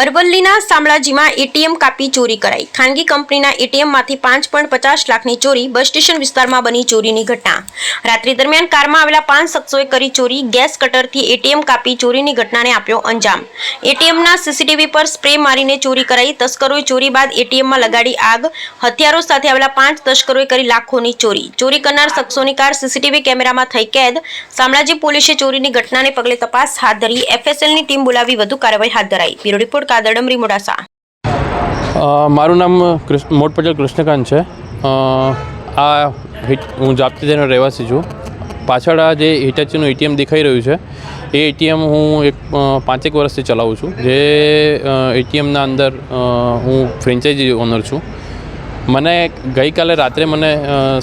અરવલ્લીના શામળાજીમાં એટીએમ કાપી ચોરી કરાઈ। ખાનગી કંપનીના એટીએમમાંથી 5.50 લાખની ચોરી। બસ સ્ટેશન વિસ્તારમાં બની ચોરીની ઘટના। રાત્રિ દરમિયાન કારમાં આવેલા 5 શખ્સોએ કરી ચોરી। ગેસ કટરથી એટીએમ કાપી ચોરીની ઘટનાને આપ્યો અંજામ। એટીએમના સીસીટીવી પર સ્પ્રે મારીને ચોરી કરાઈ। તસ્કરોએ ચોરી બાદ એટીએમમાં લગાડી આગ। હથિયારો સાથે આવેલા 5 તસ્કરોએ કરી લાખોની ચોરી। ચોરી કરનાર શખ્સોની કાર સીસીટીવી કેમેરામાં થઈ કેદ। શામળાજી પોલીસે ચોરીની ઘટનાને પગલે તપાસ હાથ ધરી। એફએસએલની ટીમ બોલાવી વધુ કાર્યવાહી હાથ ધરાઈ। બ્યુરો રિપોર્ટ કાદરડમરી મોડાસા। મારું નામ મોટ પટેલ કૃષ્ણકાંત છે। આ હું જાપતીનો રહેવાસી છું। પાછળ આ જે હિટાચીનું એટીએમ દેખાઈ રહ્યું છે એ એટીએમ હું 5 વર્ષથી ચલાવું છું। જે એટીએમના અંદર હું ફ્રેન્ચાઇઝી ઓનર છું। મને ગઈકાલે રાત્રે મને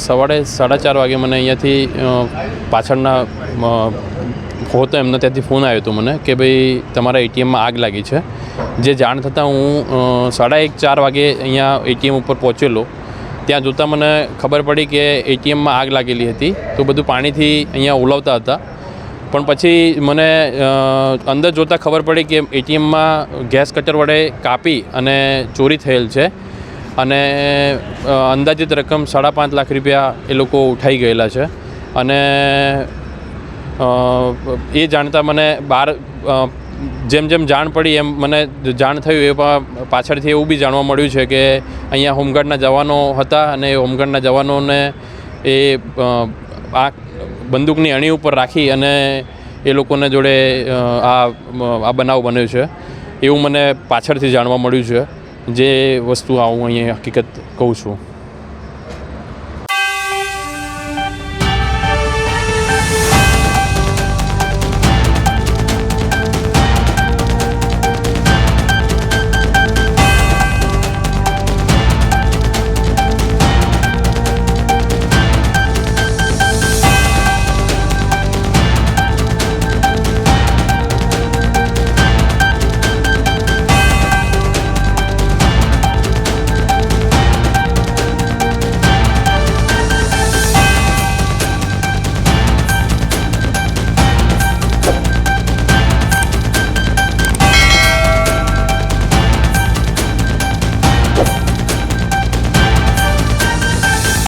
સવારે 4:30 વાગે મને અહીંયાથી પાછળના હોતો એમનો ત્યાંથી ફોન આવ્યો હતો મને કે ભાઈ તમારા એટીએમમાં આગ લાગી છે। જે જાણ થતાં હું 1:30-4 વાગે અહીંયા એટીએમ ઉપર પહોંચેલો। ત્યાં જોતાં મને ખબર પડી કે એટીએમમાં આગ લાગેલી હતી। તો બધું પાણીથી અહીંયા ઓલવતા હતા, પણ પછી મને અંદર જોતાં ખબર પડી કે એટીએમમાં ગેસ કટર વડે કાપી અને ચોરી થયેલ છે અને અંદાજિત રકમ 5.5 લાખ રૂપિયા એ લોકો ઉઠાઈ ગયેલા છે। અને એ જાણતા મને જેમ જેમ જાણ પડી એમ મને જાણ થયું એ પાછળથી એવું બી જાણવા મળ્યું છે કે અહીંયા હોમગાર્ડના જવાનો હતા અને એ હોમગાર્ડના જવાનોને એ આ બંદૂકની અણી ઉપર રાખી અને એ લોકોને જોડે આ બનાવ બન્યો છે એવું મને પાછળથી જાણવા મળ્યું છે। જે વસ્તુ હું અહીંયા હકીકત કહું છું।